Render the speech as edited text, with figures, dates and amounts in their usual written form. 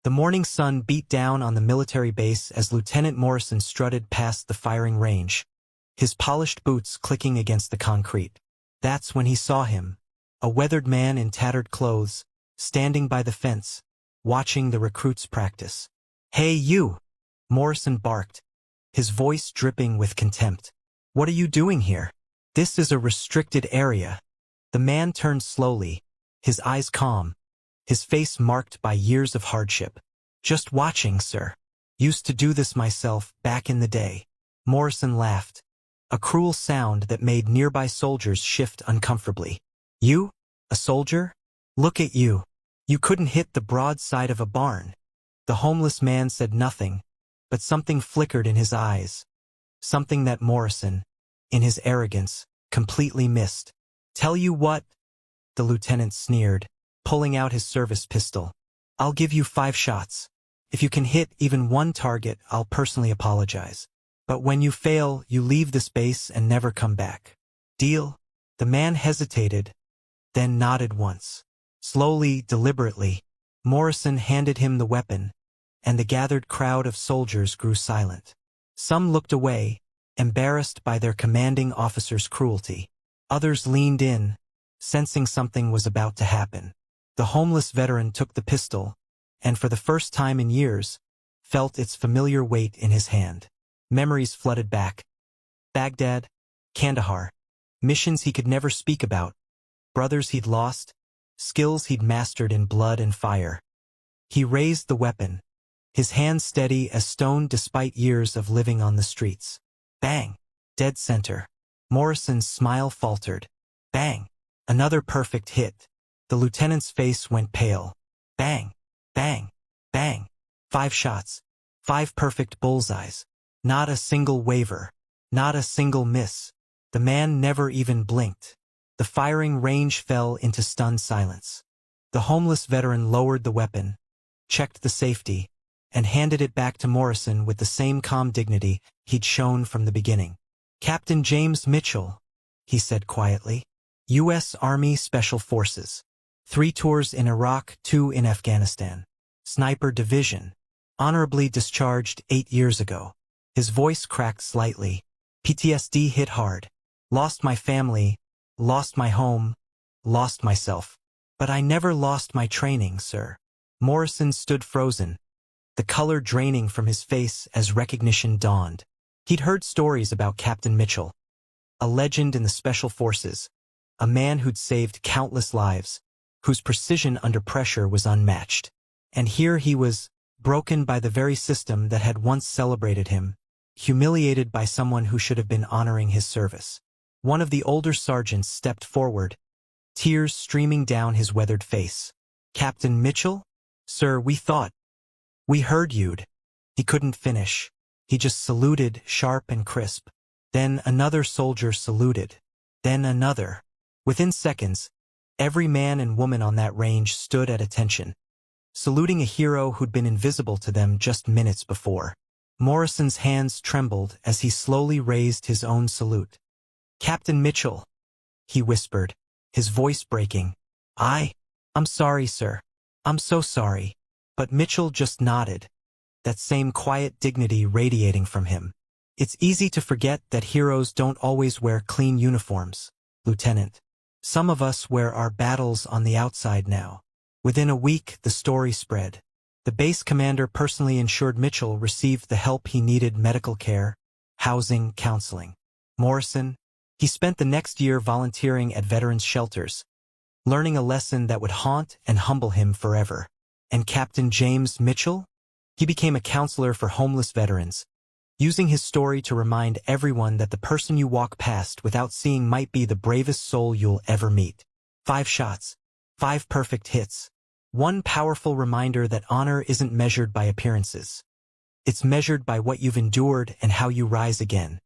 The morning sun beat down on the military base as Lieutenant Morrison strutted past the firing range, his polished boots clicking against the concrete. That's when he saw him, a weathered man in tattered clothes, standing by the fence, watching the recruits practice. "Hey, you!" Morrison barked, his voice dripping with contempt. "What are you doing here? This is a restricted area." The man turned slowly, his eyes calm, his face marked by years of hardship. "Just watching, sir. Used to do this myself back in the day." Morrison laughed, a cruel sound that made nearby soldiers shift uncomfortably. "You? A soldier? Look at you. You couldn't hit the broad side of a barn." The homeless man said nothing, but something flickered in his eyes, something that Morrison, in his arrogance, completely missed. "Tell you what," the lieutenant sneered, pulling out his service pistol. "I'll give you 5 shots. If you can hit even one target, I'll personally apologize. But when you fail, you leave this base and never come back. Deal?" The man hesitated, then nodded once. Slowly, deliberately, Morrison handed him the weapon, and the gathered crowd of soldiers grew silent. Some looked away, embarrassed by their commanding officer's cruelty. Others leaned in, sensing something was about to happen. The homeless veteran took the pistol, and for the first time in years, felt its familiar weight in his hand. Memories flooded back. Baghdad, Kandahar, missions he could never speak about, brothers he'd lost, skills he'd mastered in blood and fire. He raised the weapon, his hand steady as stone despite years of living on the streets. Bang! Dead center. Morrison's smile faltered. Bang! Another perfect hit. The lieutenant's face went pale. Bang! Bang! Bang! 5 shots. 5 perfect bullseyes. Not a single waver. Not a single miss. The man never even blinked. The firing range fell into stunned silence. The homeless veteran lowered the weapon, checked the safety, and handed it back to Morrison with the same calm dignity he'd shown from the beginning. "Captain James Mitchell," he said quietly. "U.S. Army Special Forces. 3 tours in Iraq, 2 in Afghanistan. Sniper Division. Honorably discharged 8 years ago." His voice cracked slightly. "PTSD hit hard. Lost my family, lost my home, lost myself. But I never lost my training, sir." Morrison stood frozen, the color draining from his face as recognition dawned. He'd heard stories about Captain Mitchell, a legend in the Special Forces, a man who'd saved countless lives, whose precision under pressure was unmatched. And here he was, broken by the very system that had once celebrated him, humiliated by someone who should have been honoring his service. One of the older sergeants stepped forward, tears streaming down his weathered face. "Captain Mitchell? Sir, we heard you'd." He couldn't finish. He just saluted, sharp and crisp. Then another soldier saluted. Then another. Within seconds, every man and woman on that range stood at attention, saluting a hero who'd been invisible to them just minutes before. Morrison's hands trembled as he slowly raised his own salute. "Captain Mitchell," he whispered, his voice breaking. I'm sorry, sir. I'm so sorry." But Mitchell just nodded, that same quiet dignity radiating from him. "It's easy to forget that heroes don't always wear clean uniforms, Lieutenant. Some of us wear our battles on the outside now." Within a week, the story spread. The base commander personally ensured Mitchell received the help he needed: medical care, housing, counseling. Morrison, he spent the next year volunteering at veterans' shelters, learning a lesson that would haunt and humble him forever. And Captain James Mitchell? He became a counselor for homeless veterans, using his story to remind everyone that the person you walk past without seeing might be the bravest soul you'll ever meet. 5 shots. 5 perfect hits. One powerful reminder that honor isn't measured by appearances. It's measured by what you've endured and how you rise again.